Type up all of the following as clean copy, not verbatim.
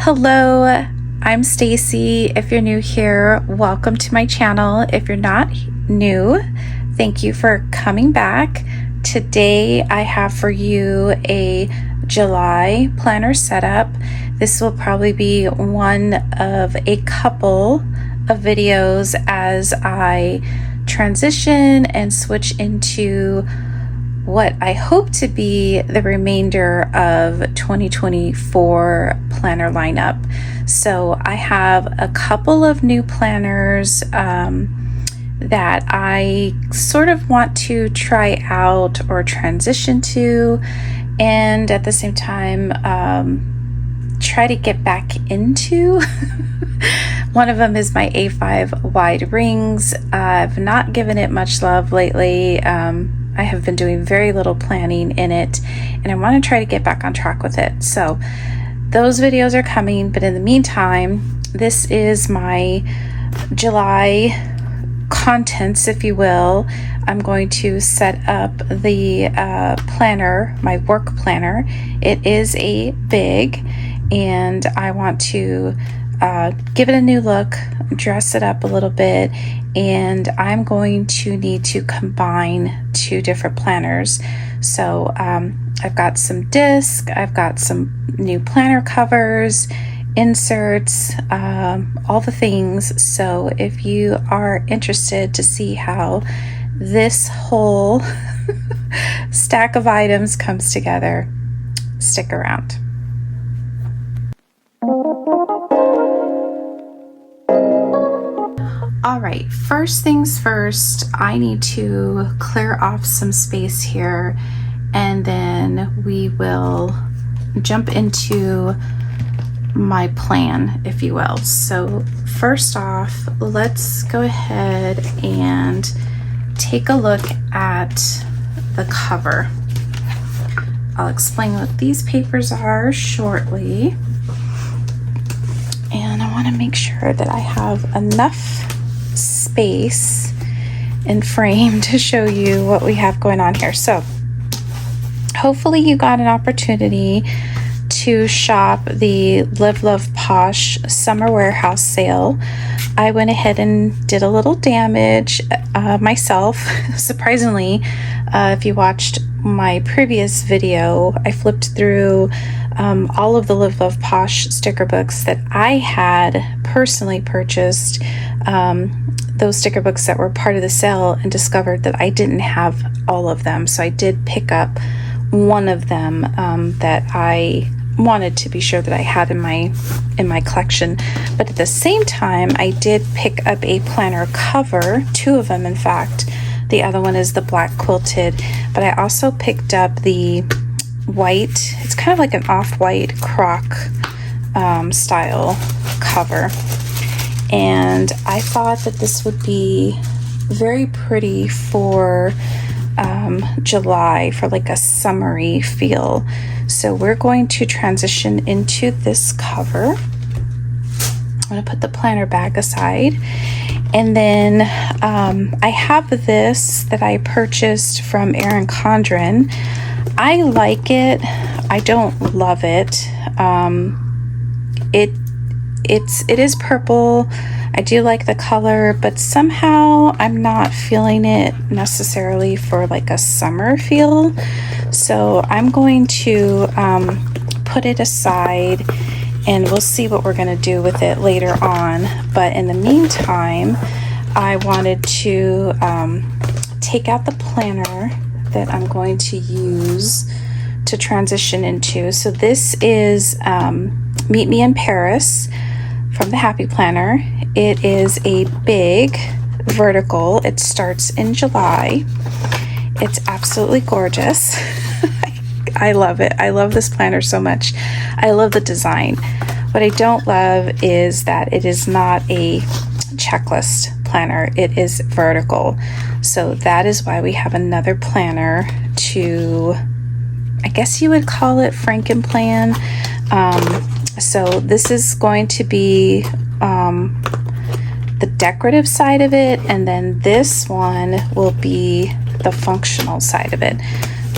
Hello, I'm Stacy. If you're new here, welcome to my channel. If you're not new, thank you for coming back. Today I have for you a July planner setup. This will probably be one of a couple of videos as I transition and switch into what I hope to be the remainder of 2024 planner lineup. So I have a couple of new planners that I sort of want to try out or transition to, and at the same time try to get back into. One of them is my A5 wide rings. I've not given it much love lately. I have been doing very little planning in it, and I want to try to get back on track with it. So those videos are coming, but in the meantime, this is my July contents, if you will. I'm going to set up the planner, my work planner. It is a big, and I want to give it a new look, dress it up a little bit, and I'm going to need to combine two different planners. So I've got some disc, I've got some new planner covers, inserts, all the things. So if you are interested to see how this whole stack of items comes together, stick around. All right, first things first, I need to clear off some space here, and then we will jump into my plan, if you will. So first off, let's go ahead and take a look at the cover. I'll explain what these papers are shortly, and I want to make sure that I have enough space and frame to show you what we have going on here. So hopefully you got an opportunity to shop the Live Love Posh summer warehouse sale. I went ahead and did a little damage myself. Surprisingly, if you watched my previous video, I flipped through all of the Live Love Posh sticker books that I had personally purchased, those sticker books that were part of the sale, and discovered that I didn't have all of them. So I did pick up one of them that I wanted to be sure that I had in my collection. But at the same time, I did pick up a planner cover, two of them in fact. The other one is the black quilted, but I also picked up the white, it's kind of like an off-white croc style cover, and I thought that this would be very pretty for July, for like a summery feel. So we're going to transition into this cover. I'm going to put the planner bag aside, and then I have this that I purchased from Erin Condren. I like it. I don't love it. It is purple. I do like the color, but somehow I'm not feeling it necessarily for like a summer feel. So I'm going to put it aside, and we'll see what we're going to do with it later on. But in the meantime, I wanted to take out the planner that I'm going to use to transition into. So this is Meet Me in Paris from the Happy Planner. It is a big vertical. It starts in July. It's absolutely gorgeous. I love it. I love this planner so much. I love the design. What I don't love is that it is not a checklist planner. It is vertical. So that is why we have another planner to, I guess you would call it Frankenplan. So this is going to be the decorative side of it, and then this one will be the functional side of it.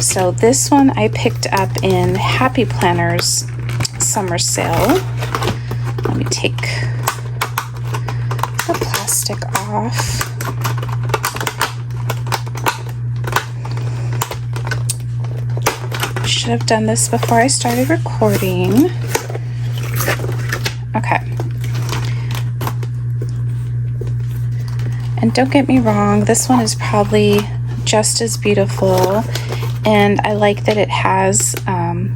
So this one I picked up in Happy Planner's summer sale. me take the plastic off. Should have done this before I started recording. Okay. And don't get me wrong, this one is probably just as beautiful, and I like that it has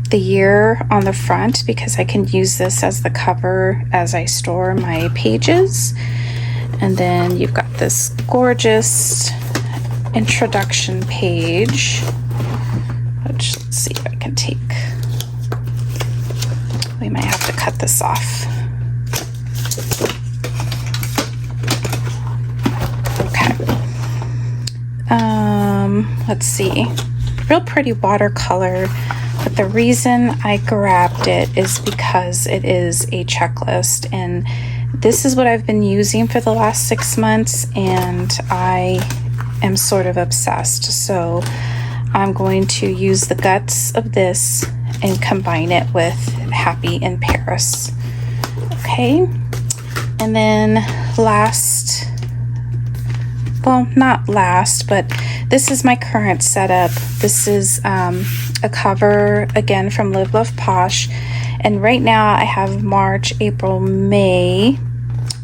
the year on the front because I can use this as the cover as I store my pages. And then you've got this gorgeous introduction page, which, let's see if I can take, we might have to cut this off. Let's see, real pretty watercolor, but the reason I grabbed it is because it is a checklist, and this is what I've been using for the last 6 months, and I am sort of obsessed. So I'm going to use the guts of this and combine it with Happy in Paris. Okay, and then last, well, not last, but this is my current setup. This is a cover, again, from Live Love Posh. And right now I have March, April, May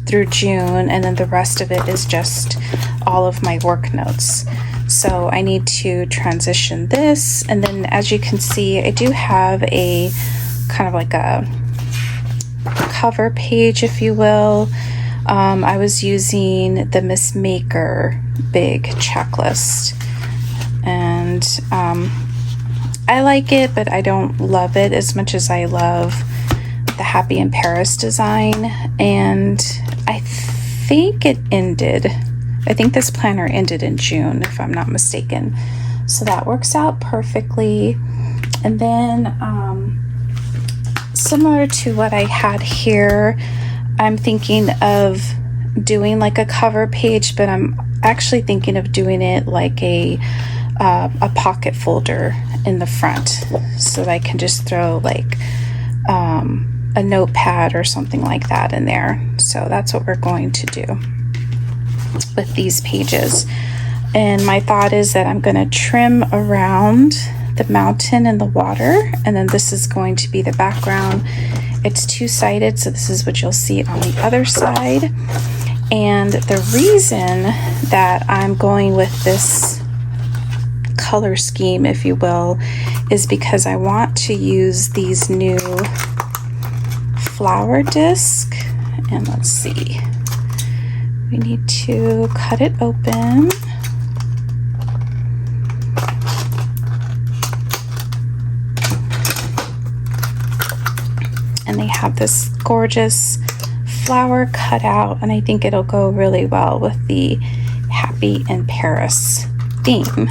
through June, and then the rest of it is just all of my work notes. So I need to transition this. And then as you can see, I do have a kind of like a cover page, if you will. I was using the Miss Maker big checklist, and I like it, but I don't love it as much as I love the Happy in Paris design. And I think it ended, I think this planner ended in June, if I'm not mistaken. So that works out perfectly. And then similar to what I had here, I'm thinking of doing like a cover page, but I'm actually thinking of doing it like a pocket folder in the front, so that I can just throw like a notepad or something like that in there. So that's what we're going to do with these pages. And my thought is that I'm going to trim around the mountain and the water, and then this is going to be the background. It's two-sided, so this is what you'll see on the other side. And the reason that I'm going with this color scheme, if you will, is because I want to use these new flower disc. And let's see, we need to cut it open. And they have this gorgeous flower cut out, and I think it'll go really well with the Happy in Paris theme.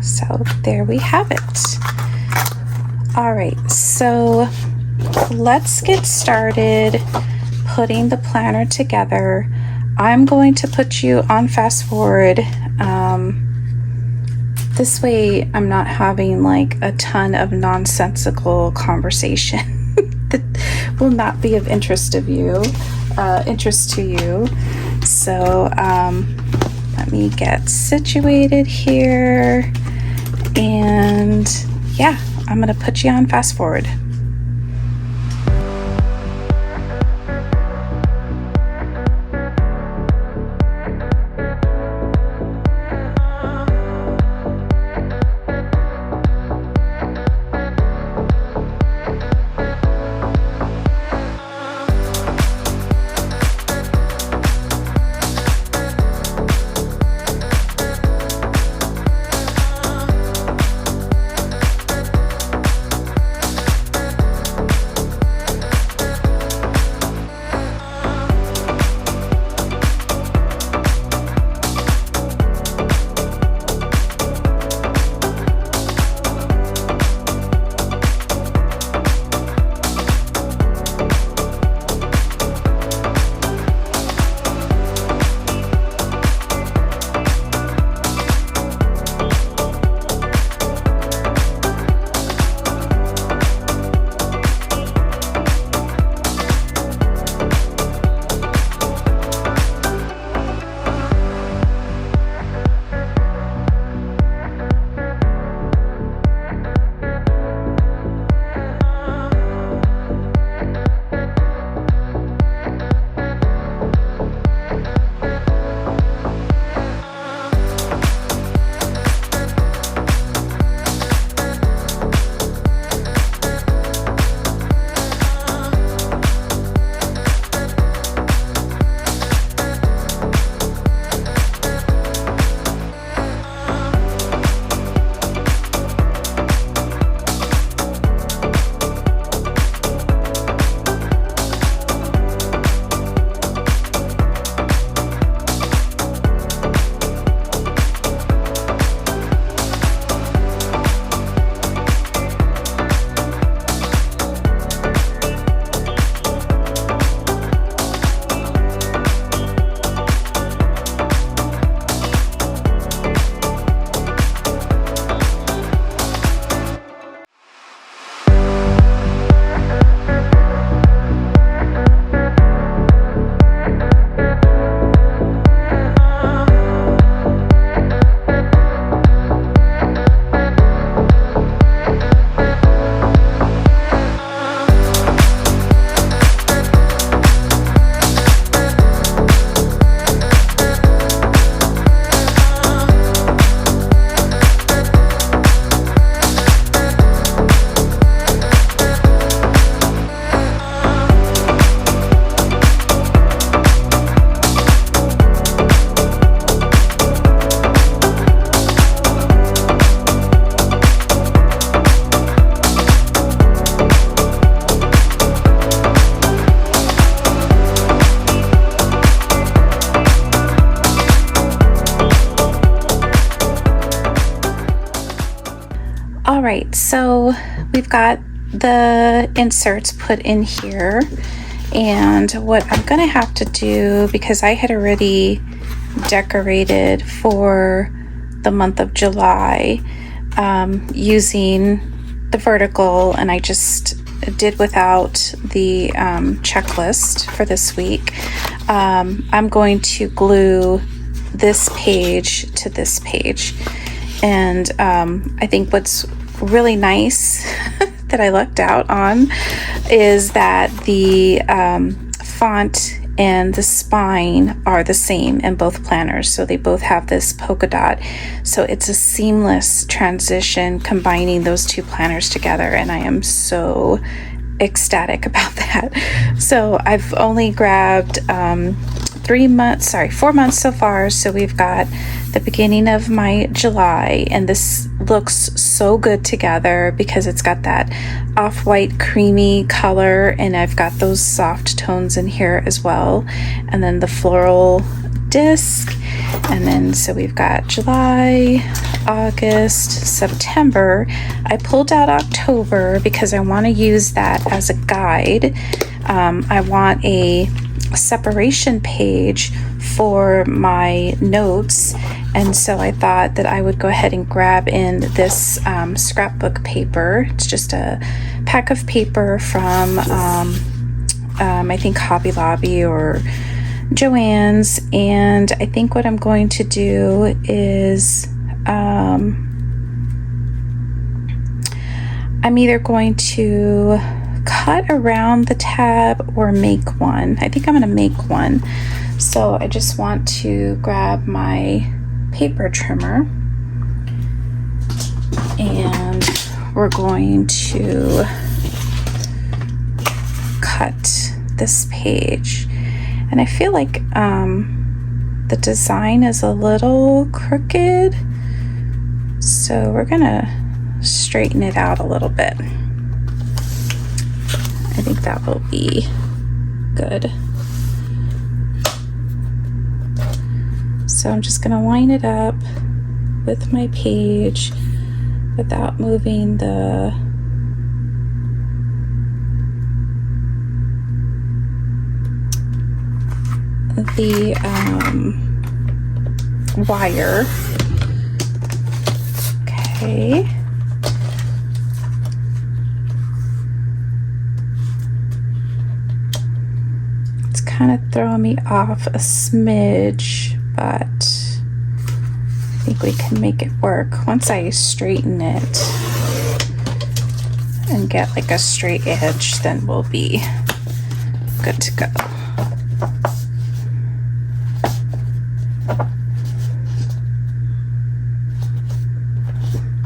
So there we have it. All right, so let's get started putting the planner together. I'm going to put you on fast forward. This way I'm not having like a ton of nonsensical conversation that will not be of interest to you. So let me get situated here, and yeah, I'm gonna put you on fast forward. right, so we've got the inserts put in here, and what I'm gonna have to do, because I had already decorated for the month of July using the vertical, and I just did without the checklist for this week. I'm going to glue this page to this page, and I think what's really nice that I lucked out on is that the font and the spine are the same in both planners, so they both have this polka dot, so it's a seamless transition combining those two planners together, and I am so ecstatic about that. So I've only grabbed 4 months so far, so we've got the beginning of my July, and this looks so good together because it's got that off-white creamy color, and I've got those soft tones in here as well, and then the floral disc, and then so we've got July, August, September. I pulled out October because I want to use that as a guide. I want a separation page for my notes, and so I thought that I would go ahead and grab in this scrapbook paper. It's just a pack of paper from I think Hobby Lobby or Joann's, and I think what I'm going to do is I'm either going to cut around the tab or make one. I think I'm going to make one. So I just want to grab my paper trimmer, and we're going to cut this page. And I feel like the design is a little crooked, so we're gonna straighten it out a little bit. I think that will be good. So I'm just gonna line it up with my page without moving the wire. Okay. It's kind of throwing me off a smidge, but I think we can make it work. Once I straighten it and get like a straight edge, then we'll be good to go.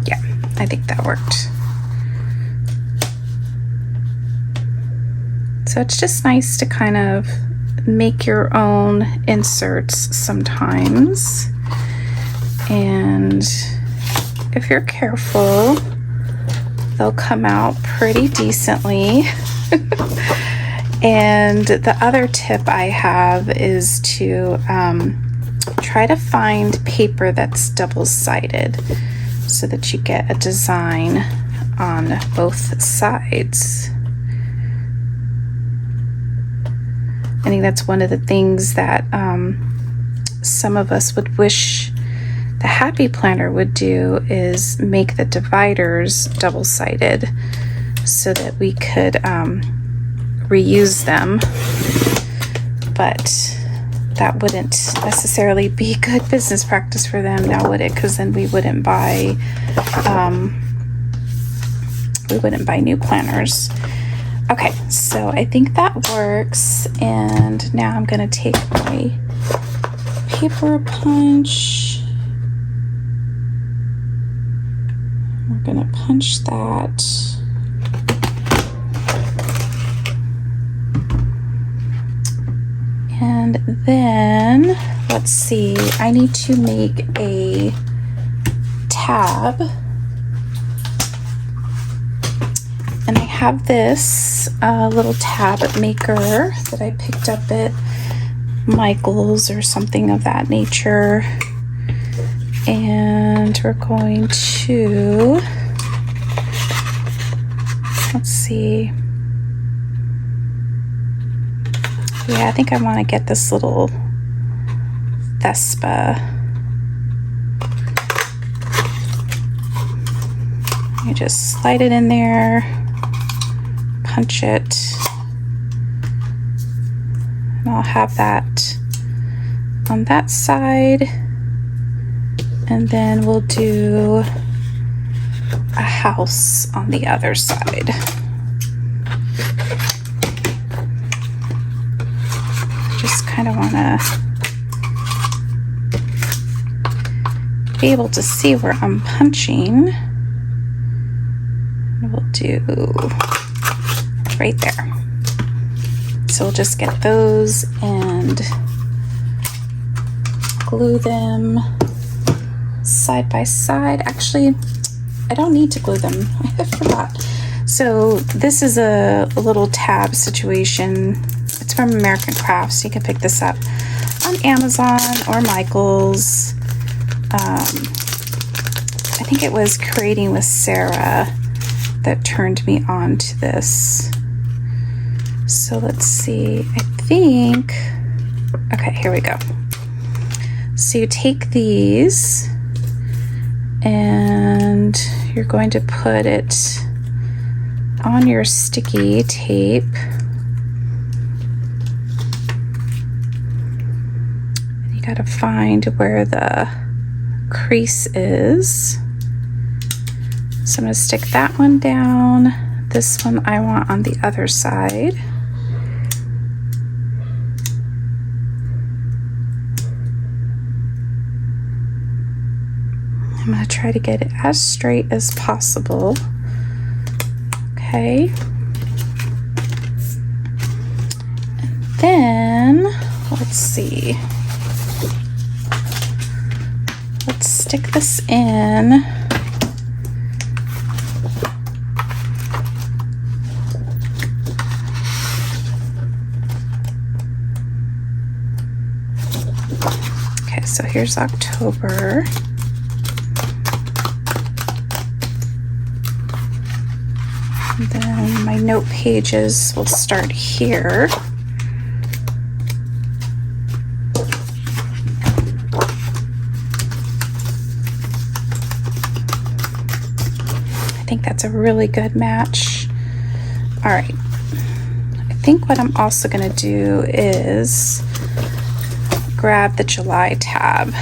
Yeah, I think that worked. So it's just nice to kind of make your own inserts sometimes, and if you're careful, they'll come out pretty decently. And the other tip I have is to try to find paper that's double-sided so that you get a design on both sides. I think that's one of the things that some of us would wish the Happy Planner would do, is make the dividers double-sided so that we could reuse them. But that wouldn't necessarily be good business practice for them, now would it? Because then we wouldn't buy new planners. Okay, so I think that works, and now I'm going to take my paper punch. We're going to punch that. And then, let's see, I need to make a tab. And I have this little tab maker that I picked up at Michael's or something of that nature. And we're going to Let's see. Yeah, I think I want to get this little Vespa. You just slide it in there, punch it, and I'll have that on that side, and then we'll do a house on the other side. Just kind of want to be able to see where I'm punching. And we'll do right there. So we'll just get those and glue them side by side. Actually, I don't need to glue them. I forgot. So this is a little tab situation. It's from American Crafts. You can pick this up on Amazon or Michael's. I think it was Creating with Sarah that turned me on to this. So let's see. I think, okay, here we go. So you take these and you're going to put it on your sticky tape. You got to find where the crease is. So I'm going to stick that one down. This one I want on the other side. I'm going to try to get it as straight as possible. Okay. And then, let's see. Let's stick this in. Okay, so here's October. And then my note pages will start here. I think that's a really good match. All right. I think what I'm also going to do is grab the July tab.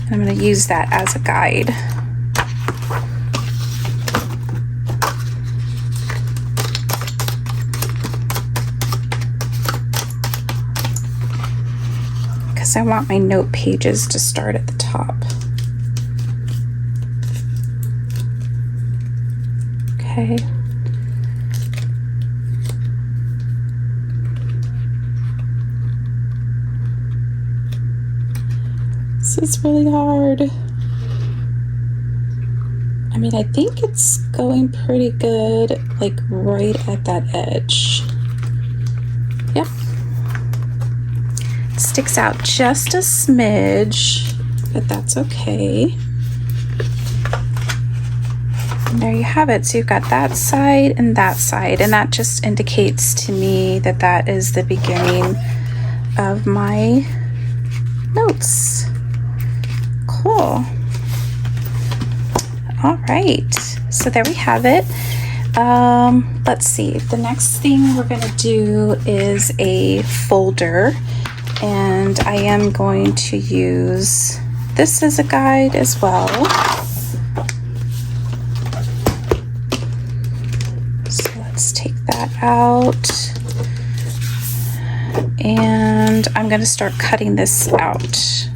And I'm going to use that as a guide. I want my note pages to start at the top. Okay. This is really hard. I mean, I think it's going pretty good, like right at that edge. Yep. Sticks out just a smidge, but that's okay. And there you have it. So you've got that side, and that just indicates to me that that is the beginning of my notes. Cool. All right, so there we have it. Let's see, the next thing we're gonna do is a folder. And I am going to use this as a guide as well. So let's take that out. And I'm going to start cutting this out.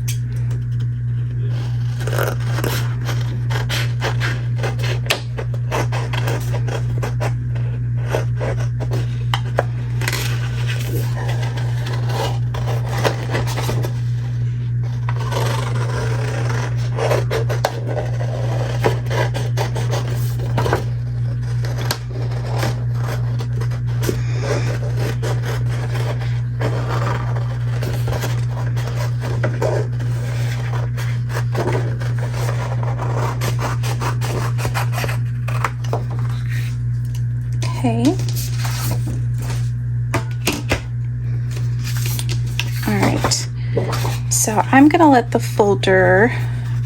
Okay. All right. So I'm going to let the folder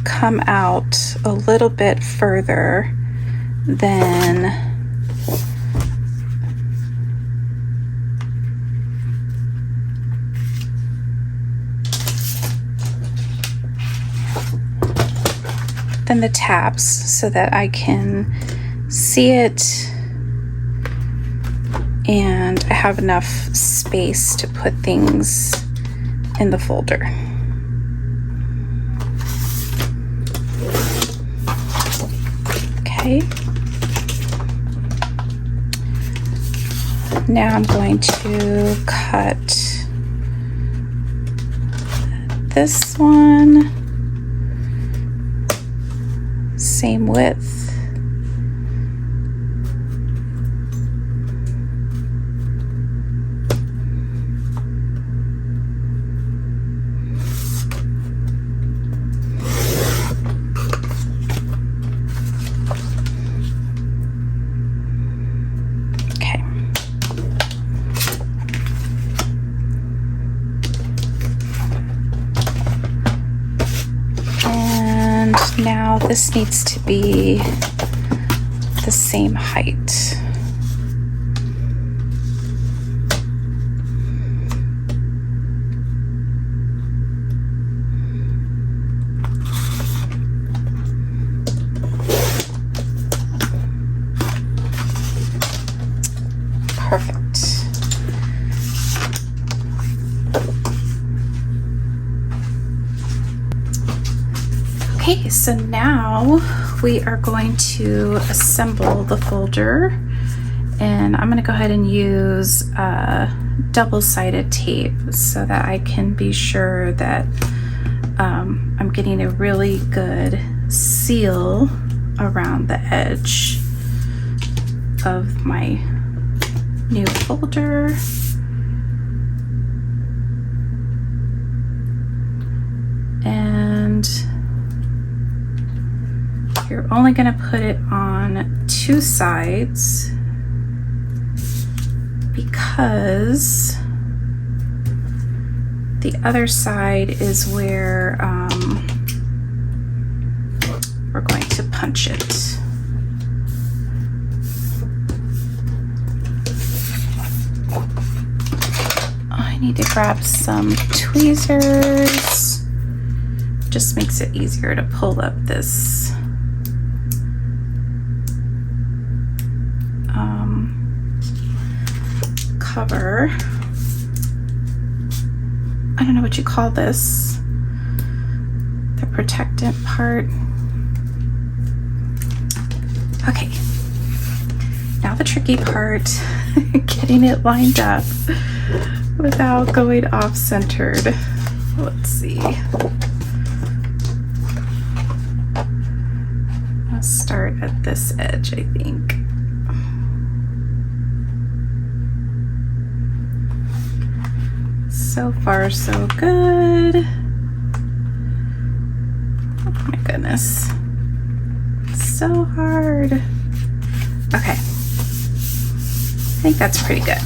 come out a little bit further than the tabs so that I can see it and I have enough space to put things in the folder. Okay. Now I'm going to cut this one, same width. Now this needs to be the same height. Perfect. Okay, so now we are going to assemble the folder, and I'm going to go ahead and use double-sided tape so that I can be sure that I'm getting a really good seal around the edge of my new folder. And you're only going to put it on two sides because the other side is where we're going to punch it. I need to grab some tweezers. Just makes it easier to pull up this cover. I don't know what you call this, the protectant part. Okay, now the tricky part, getting it lined up without going off centered. Let's see. I'll start at this edge, I think. So far, so good. Oh my goodness. So hard. Okay. I think that's pretty good.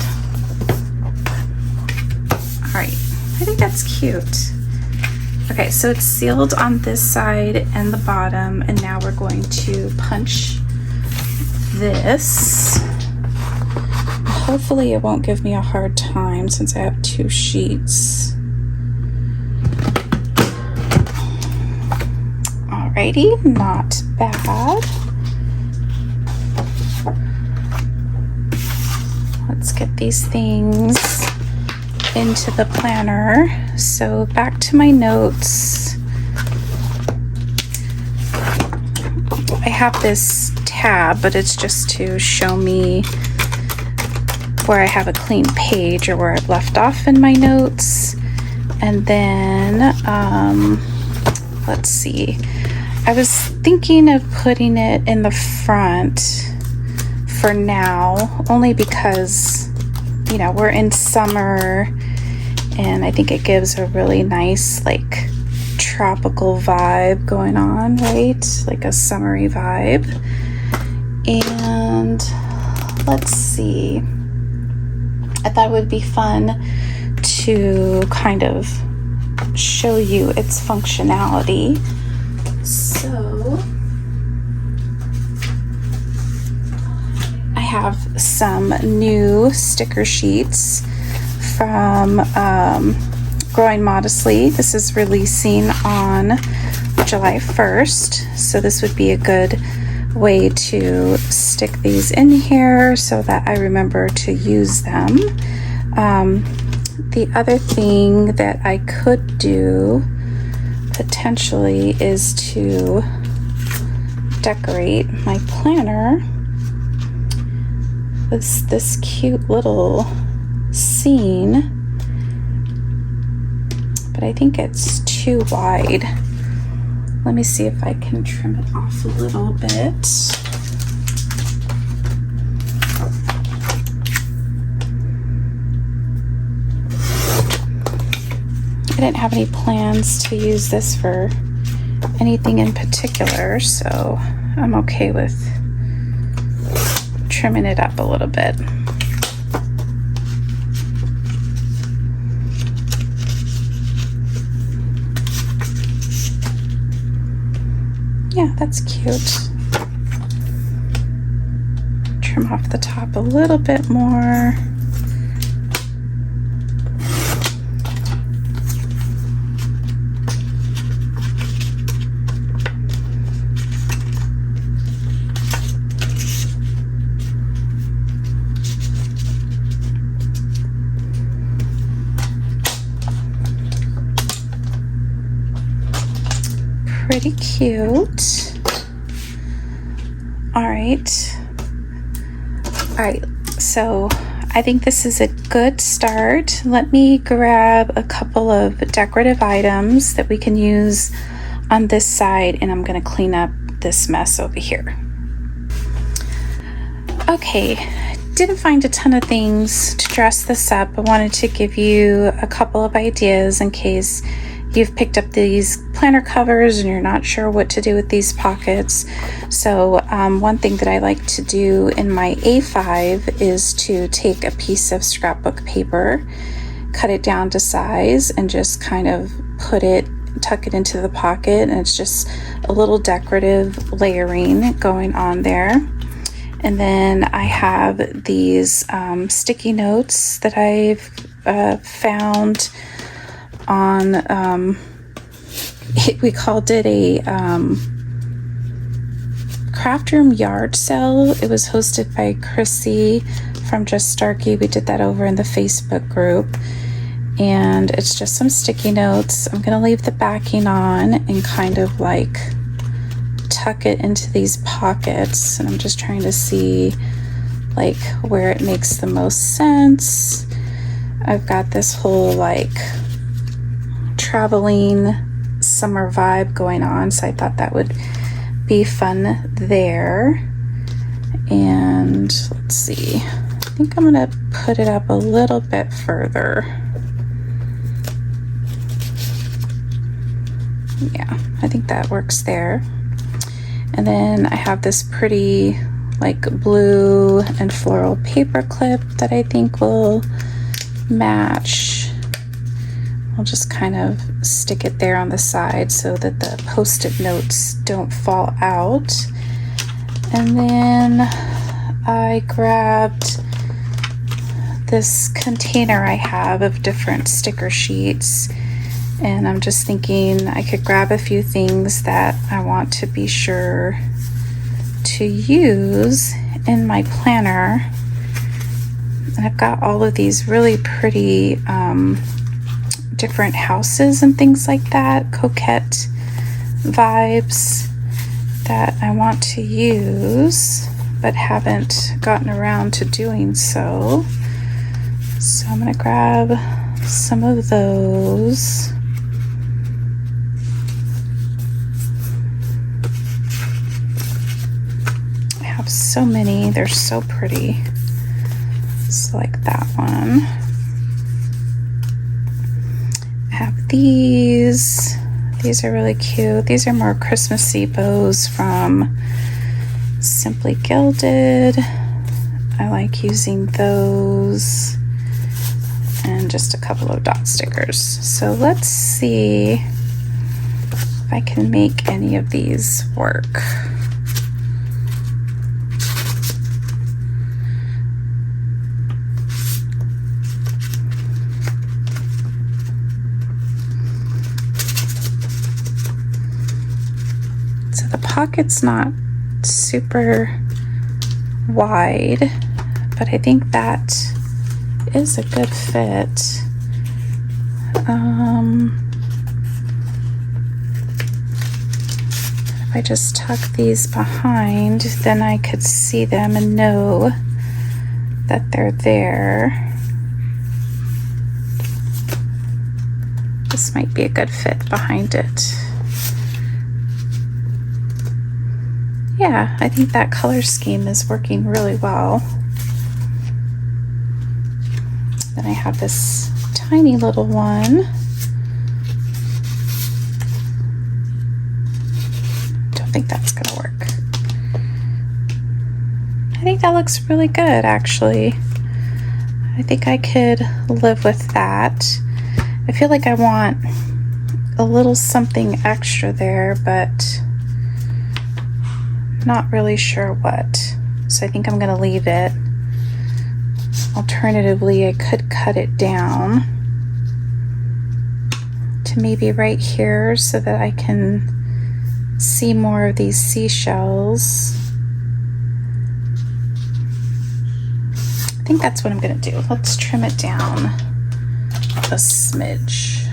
All right. I think that's cute. Okay, so it's sealed on this side and the bottom, and now we're going to punch this. Hopefully it won't give me a hard time since I have two sheets. Alrighty, not bad. Let's get these things into the planner. So back to my notes. I have this tab, but it's just to show me where I have a clean page or where I've left off in my notes. And then, let's see. I was thinking of putting it in the front for now, only because, you know, we're in summer and I think it gives a really nice, like, tropical vibe going on, right? Like a summery vibe. And let's see. I thought it would be fun to kind of show you its functionality. So I have some new sticker sheets from Growing Modestly. This is releasing on July 1st, so this would be a good way to stick these in here so that I remember to use them. The other thing that I could do potentially is to decorate my planner with this cute little scene, but I think it's too wide. Let me see if I can trim it off a little bit. I didn't have any plans to use this for anything in particular, so I'm okay with trimming it up a little bit. Yeah, that's cute. Trim off the top a little bit more. Pretty cute. All right, so I think this is a good start. Let me grab a couple of decorative items that we can use on this side, and I'm going to clean up this mess over here. Okay, didn't find a ton of things to dress this up. I wanted to give you a couple of ideas in case you've picked up these planner covers and you're not sure what to do with these pockets. So one thing that I like to do in my A5 is to take a piece of scrapbook paper, cut it down to size, and just kind of tuck it into the pocket, and it's just a little decorative layering going on there. And then I have these sticky notes that I've found on we called it a craft room yard sale. It was hosted by Chrissy from Just Starkey. We did that over in the Facebook group, and it's just some sticky notes. I'm gonna leave the backing on and kind of like tuck it into these pockets, and I'm just trying to see like where it makes the most sense. I've got this whole like traveling summer vibe going on, so I thought that would be fun there. And let's see, I think I'm gonna put it up a little bit further. Yeah, I think that works there. And then I have this pretty like blue and floral paper clip that I think will match. I'll just kind of stick it there on the side so that the post-it notes don't fall out. And then I grabbed this container I have of different sticker sheets, and I'm just thinking I could grab a few things that I want to be sure to use in my planner. And I've got all of these really pretty different houses and things like that, coquette vibes that I want to use but haven't gotten around to doing so. So I'm gonna grab some of those. I have so many, they're so pretty. So like that one. Have these are really cute. These are more Christmassy bows from Simply Gilded. I like using those and just a couple of dot stickers. So let's see if I can make any of these work. So the pocket's not super wide, but I think that is a good fit. If I just tuck these behind, then I could see them and know that they're there. This might be a good fit behind it. Yeah, I think that color scheme is working really well. Then I have this tiny little one. Don't think that's gonna work. I think that looks really good, actually. I think I could live with that. I feel like I want a little something extra there, but not really sure what. So I think I'm gonna leave it. Alternatively, I could cut it down to maybe right here so that I can see more of these seashells. I think that's what I'm gonna do. Let's trim it down a smidge.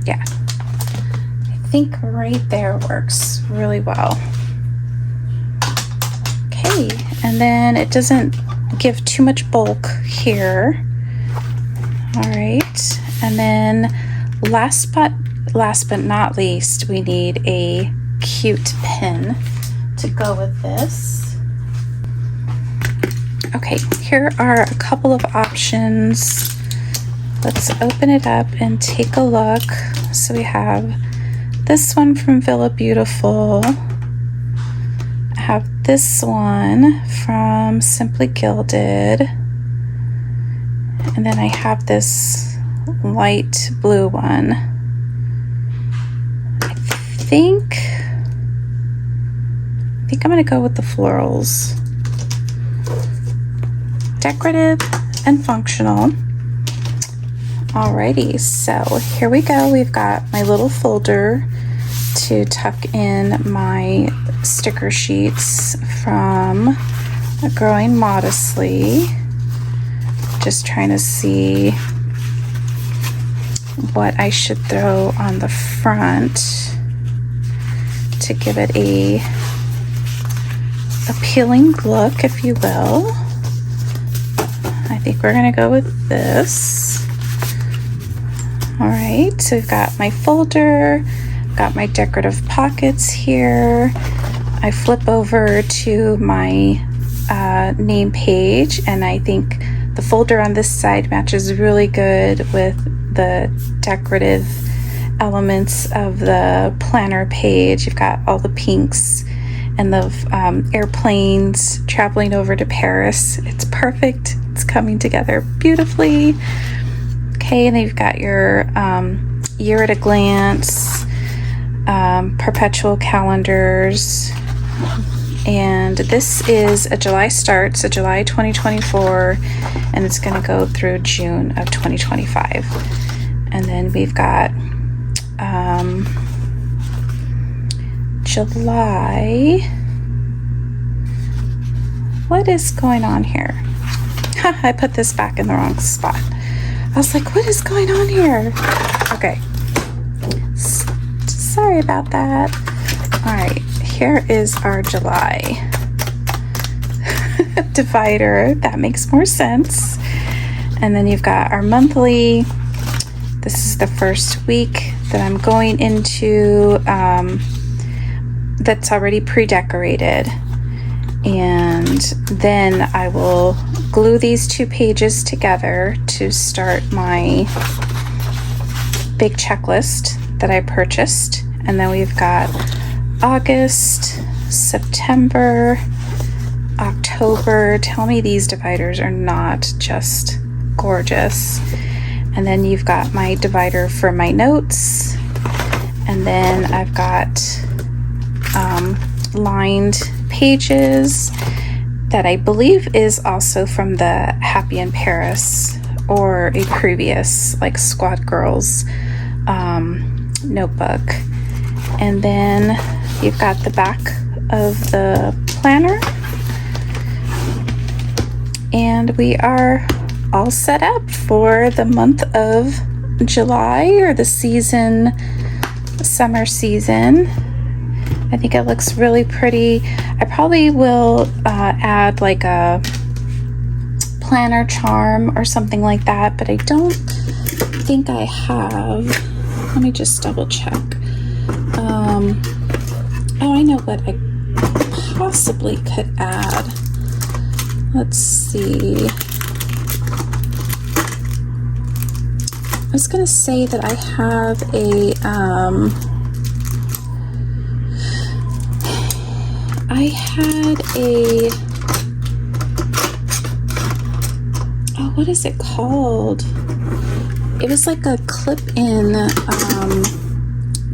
Yeah, I think right there works really well. Okay, and then it doesn't give too much bulk here. All right, and then last but not least, we need a cute pin to go with this. Okay, here are a couple of options. Let's open it up and take a look. So we have this one from Villa Beautiful. I have this one from Simply Gilded. And then I have this light blue one. I think I'm gonna go with the florals. Decorative and functional. Alrighty, so here we go. We've got my little folder to tuck in my sticker sheets from Growing Modestly. Just trying to see what I should throw on the front to give it a appealing look, if you will. I think we're gonna go with this. All right, so we've got my folder, got my decorative pockets here. I flip over to my name page, and I think the folder on this side matches really good with the decorative elements of the planner page. You've got all the pinks and the airplanes traveling over to Paris. It's perfect. It's coming together beautifully. Okay, and then you've got your year at a glance, perpetual calendars, and this is a July start, so July 2024, and it's going to go through June of 2025. And then we've got July. What is going on here? I put this back in the wrong spot. I was like, what is going on here? Okay. Sorry about that. All right, here is our July divider. That makes more sense. And then you've got our monthly. This is the first week that I'm going into that's already pre-decorated. And then I will glue these two pages together to start my big checklist that I purchased. And then we've got August, September, October. Tell me these dividers are not just gorgeous. And then you've got my divider for my notes. And then I've got lined pages that I believe is also from the Happy in Paris or a previous like Squad Girls notebook. And then you've got the back of the planner. And we are all set up for the month of July, or the season, summer season. I think it looks really pretty. I probably will add like a planner charm or something like that, but I don't think I have. Let me just double check. Oh, I know what I possibly could add. Let's see. I was gonna say that I have a oh, what is it called? It was like a clip-in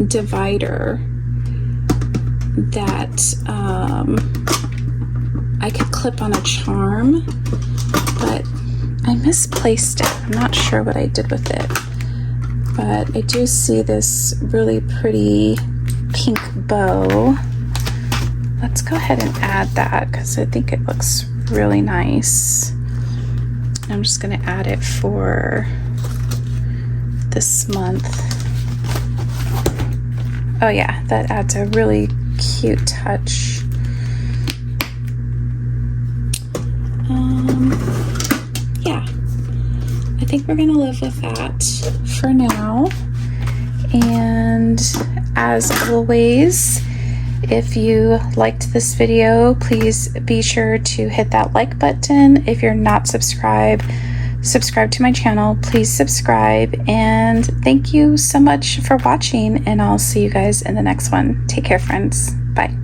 divider that I could clip on a charm, but I misplaced it. I'm not sure what I did with it, but I do see this really pretty pink bow. Let's go ahead and add that because I think it looks really nice. I'm just going to add it for this month. Oh yeah, that adds a really cute touch. Yeah, I think we're gonna live with that for now. And as always, if you liked this video, please be sure to hit that like button. If you're not subscribed, subscribe to my channel. Please subscribe, and thank you so much for watching, and I'll see you guys in the next one. Take care, friends. Bye.